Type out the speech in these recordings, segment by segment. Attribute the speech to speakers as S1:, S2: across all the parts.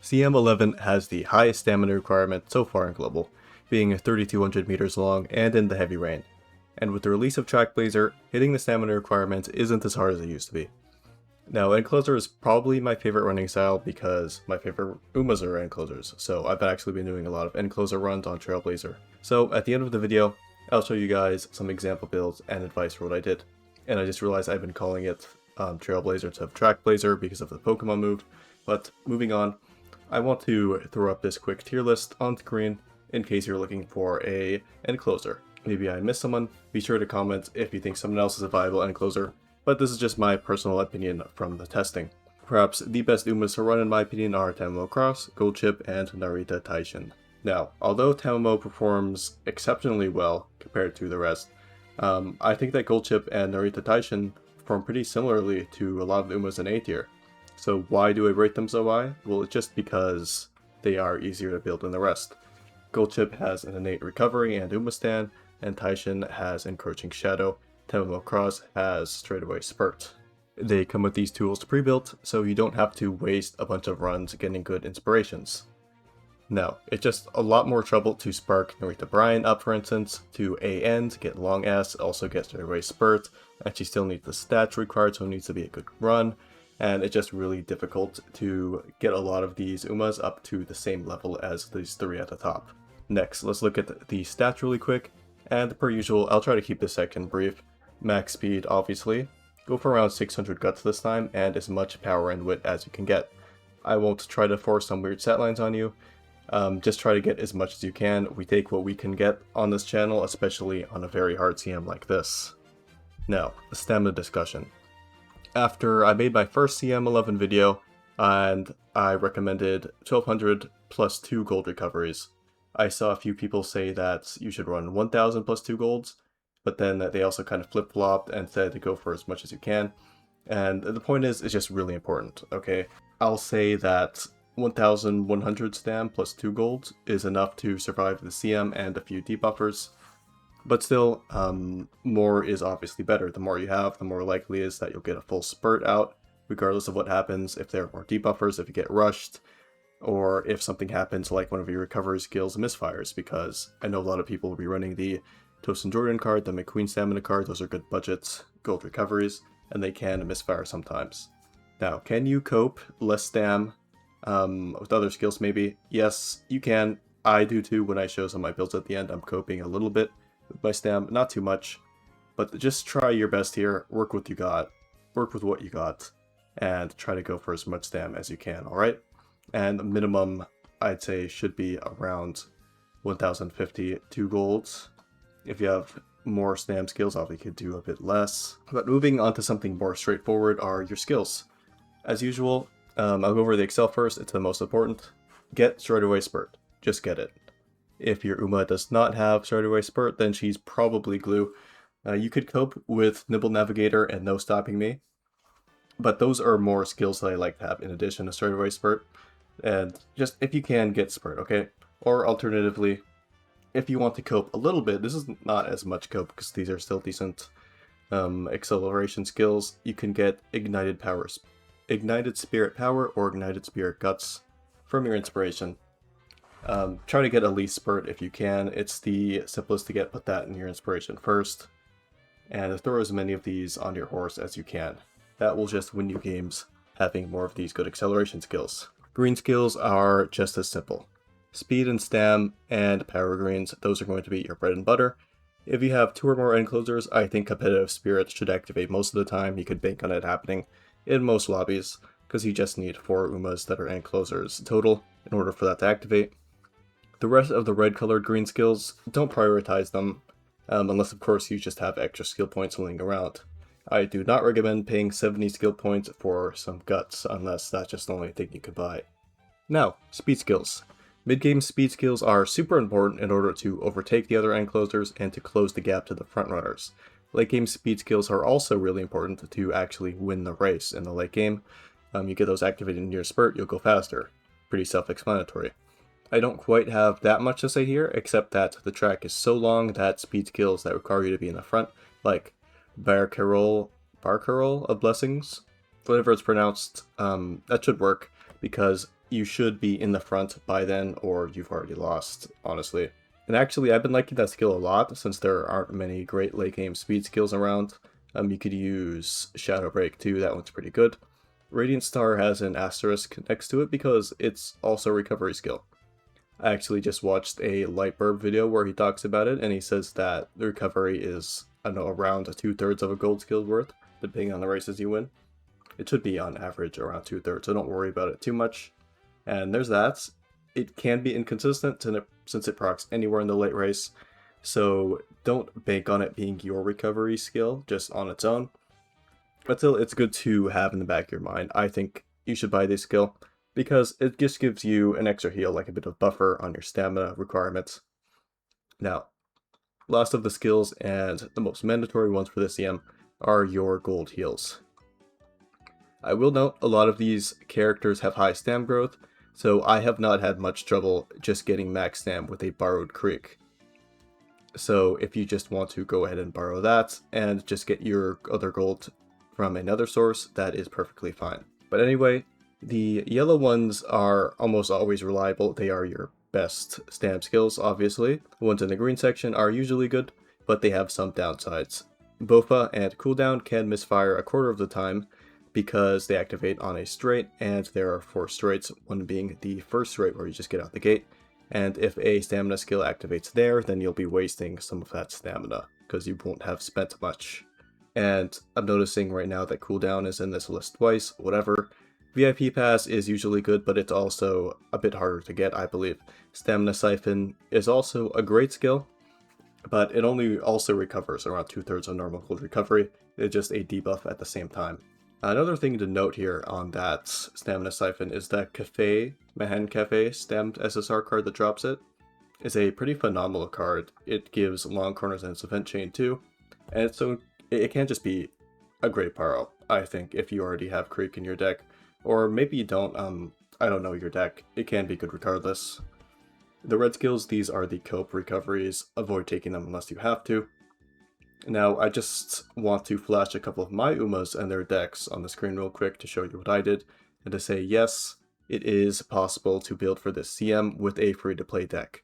S1: CM11 has the highest stamina requirement so far in Global, being 3,200 meters long and in the heavy rain. And with the release of Trackblazer, hitting the stamina requirement isn't as hard as it used to be. Now, Encloser is probably my favorite running style because my favorite Umas are Enclosers, so I've actually been doing a lot of Encloser runs on Trailblazer. So at the end of the video, I'll show you guys some example builds and advice for what I did. And I just realized I've been calling it Trailblazer instead of Trackblazer because of the Pokemon move. But moving on, I want to throw up this quick tier list on screen in case you're looking for a Encloser. Maybe I missed someone. Be sure to comment if you think someone else is a viable Encloser. But this is just my personal opinion from the testing. Perhaps the best Umas to run in my opinion are Tamamo Cross, Gold Chip, and Narita Taishin. Now, although Tamamo performs exceptionally well compared to the rest, I think that Gold Chip and Narita Taishin perform pretty similarly to a lot of the Umas in A tier. So why do I rate them so high? Well, it's just because they are easier to build than the rest. Gold Chip has an innate recovery and Uma Stand, and Taishin has encroaching shadow. Tamamo Cross has straightaway spurt. They come with these tools pre-built, so you don't have to waste a bunch of runs getting good inspirations. Now, it's just a lot more trouble to spark Narita Bryan up, for instance, to AN to get long S, also get straightaway spurt, and she still needs the stats required, so it needs to be a good run, and it's just really difficult to get a lot of these Umas up to the same level as these three at the top. Next, let's look at the stats really quick, and per usual, I'll try to keep this section brief. Max speed, obviously. Go for around 600 guts this time, and as much power and wit as you can get. I won't try to force some weird set lines on you. Just try to get as much as you can. We take what we can get on this channel, especially on a very hard CM like this. Now, the stamina discussion. After I made my first CM11 video, and I recommended 1200 plus 2 gold recoveries, I saw a few people say that you should run 1000 plus 2 golds, but then they also kind of flip-flopped and said to go for as much as you can. And the point is, it's just really important, okay? I'll say that 1100 stam plus 2 golds is enough to survive the CM and a few debuffers. But still, more is obviously better. The more you have, the more likely it is that you'll get a full spurt out, regardless of what happens, if there are more debuffers, if you get rushed, or if something happens like one of your recovery skills misfires, because I know a lot of people will be running the Tosin Jordan card, the McQueen Stamina card. Those are good budgets, gold recoveries, and they can misfire sometimes. Now, can you cope less stam with other skills maybe? Yes, you can. I do too. When I show some of my builds at the end, I'm coping a little bit with my stam, not too much, but just try your best here. Work with what you got, and try to go for as much stam as you can, alright? And the minimum, I'd say, should be around 1050 2 golds. If you have more stam skills, obviously you could do a bit less. But moving on to something more straightforward are your skills. As usual, I'll go over the Excel first. It's the most important. Get straightaway spurt. Just get it. If your Uma does not have straightaway spurt, then she's probably glue. You could cope with Nibble Navigator and No Stopping Me, but those are more skills that I like to have in addition to straightaway spurt. And just if you can, get spurt, okay? Or alternatively, if you want to cope a little bit, this is not as much cope because these are still decent acceleration skills, you can get Ignited Spirit Power or Ignited Spirit Guts from your inspiration. Try to get at least spurt if you can. It's the simplest to get, put that in your inspiration first. And throw as many of these on your horse as you can. That will just win you games, having more of these good acceleration skills. Green skills are just as simple. Speed and stam and power greens, those are going to be your bread and butter. If you have 2 or more Enclosers, I think competitive spirit should activate most of the time. You could bank on it happening in most lobbies, because you just need 4 Umas that are Enclosers total in order for that to activate. The rest of the red colored green skills, don't prioritize them, unless of course you just have extra skill points laying around. I do not recommend paying 70 skill points for some guts, unless that's just the only thing you could buy. Now, speed skills. Mid-game speed skills are super important in order to overtake the other Enclosers and to close the gap to the frontrunners. Late-game speed skills are also really important to actually win the race in the late game. You get those activated in your spurt, you'll go faster. Pretty self-explanatory. I don't quite have that much to say here, except that the track is so long that speed skills that require you to be in the front, like Barcarolle of Blessings, whatever it's pronounced, that should work, because you should be in the front by then, or you've already lost, honestly. And actually, I've been liking that skill a lot, since there aren't many great late game speed skills around. You could use Shadow Break too, that one's pretty good. Radiant Star has an asterisk next to it because it's also a recovery skill. I actually just watched a Lightburb video where he talks about it, and he says that the recovery is, I don't know, around 2/3 of a gold skill worth, depending on the races you win. It should be on average around 2/3, so don't worry about it too much. And there's that. It can be inconsistent since it procs anywhere in the late race, so don't bank on it being your recovery skill just on its own. But still, it's good to have in the back of your mind. I think you should buy this skill because it just gives you an extra heal, like a bit of buffer on your stamina requirements. Now, last of the skills and the most mandatory ones for this CM are your gold heals. I will note a lot of these characters have high stam growth, so I have not had much trouble just getting max stam with a borrowed creek. So if you just want to go ahead and borrow that and just get your other gold from another source, that is perfectly fine. But anyway, the yellow ones are almost always reliable. They are your best stam skills, obviously. The ones in the green section are usually good, but they have some downsides. Bofa and cooldown can misfire a quarter of the time because they activate on a straight, and there are 4 straights, one being the first straight where you just get out the gate. And if a stamina skill activates there, then you'll be wasting some of that stamina because you won't have spent much. And I'm noticing right now that cooldown is in this list twice, whatever. VIP pass is usually good, but it's also a bit harder to get, I believe. Stamina siphon is also a great skill, but it only also recovers around 2/3 of normal gold recovery. It's just a debuff at the same time. Another thing to note here on that stamina siphon is that Mahan Cafe stammed SSR card that drops it is a pretty phenomenal card. It gives long corners and its event chain too, and so it can just be a great borrow, I think, if you already have Creek in your deck. Or maybe you don't, I don't know your deck. It can be good regardless. The red skills, these are the cope recoveries. Avoid taking them unless you have to. Now, I just want to flash a couple of my Umas and their decks on the screen real quick to show you what I did, and to say yes, it is possible to build for this CM with a free-to-play deck.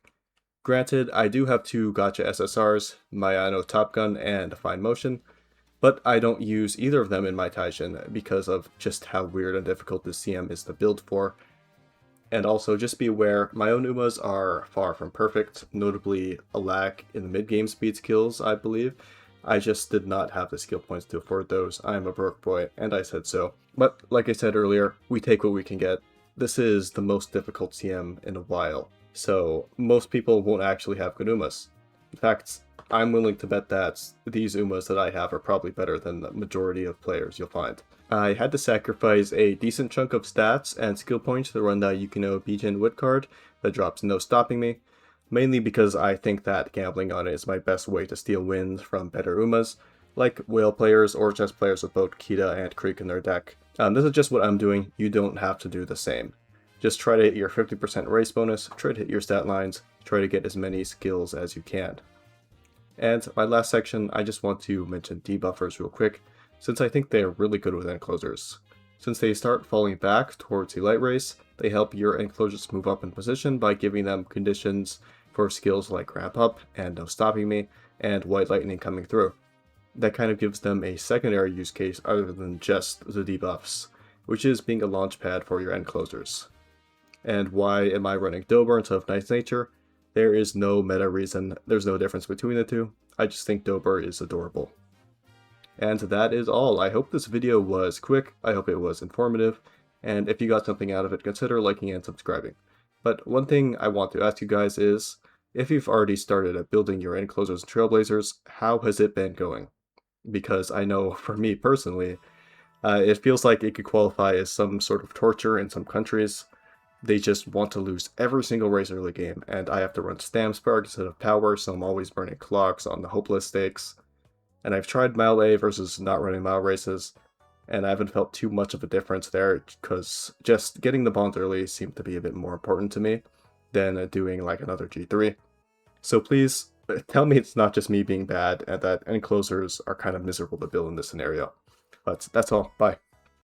S1: Granted, I do have 2 Gacha SSRs, Mayano Top Gun and Fine Motion, but I don't use either of them in my Taishin because of just how weird and difficult this CM is to build for. And also, just be aware, my own Umas are far from perfect, notably a lack in the mid-game speed skills, I believe. I just did not have the skill points to afford those. I am a broke boy, and I said so. But like I said earlier, we take what we can get. This is the most difficult CM in a while, so most people won't actually have good Umas. In fact, I'm willing to bet that these Umas that I have are probably better than the majority of players you'll find. I had to sacrifice a decent chunk of stats and skill points to run that Yukino Bijin Wit card that drops no stopping me, mainly because I think that gambling on it is my best way to steal wins from better Umas, like whale players or chess players with both Kita and Creek in their deck. This is just what I'm doing. You don't have to do the same. Just try to hit your 50% race bonus, try to hit your stat lines, try to get as many skills as you can. And my last section, I just want to mention debuffers real quick, since I think they are really good with enclosures. Since they start falling back towards the light race, they help your enclosures move up in position by giving them conditions for skills like ramp up and no stopping me and white lightning coming through. That kind of gives them a secondary use case other than just the debuffs, which is being a launch pad for your enclosures. And why am I running Dober instead of Knight's Nature? There is no meta reason, there's no difference between the two. I just think Dober is adorable. And that is all. I hope this video was quick, I hope it was informative, and if you got something out of it, consider liking and subscribing. But one thing I want to ask you guys is, if you've already started building your enclosures and trailblazers, how has it been going? Because I know for me personally, it feels like it could qualify as some sort of torture in some countries. They just want to lose every single race early game, and I have to run Stam Spark instead of Power, so I'm always burning clocks on the hopeless stakes. And I've tried Mile A versus not running mile races, and I haven't felt too much of a difference there, because just getting the bonds early seemed to be a bit more important to me than doing like another G3. So please, tell me it's not just me being bad, and that enclosers are kind of miserable to build in this scenario. But that's all, bye.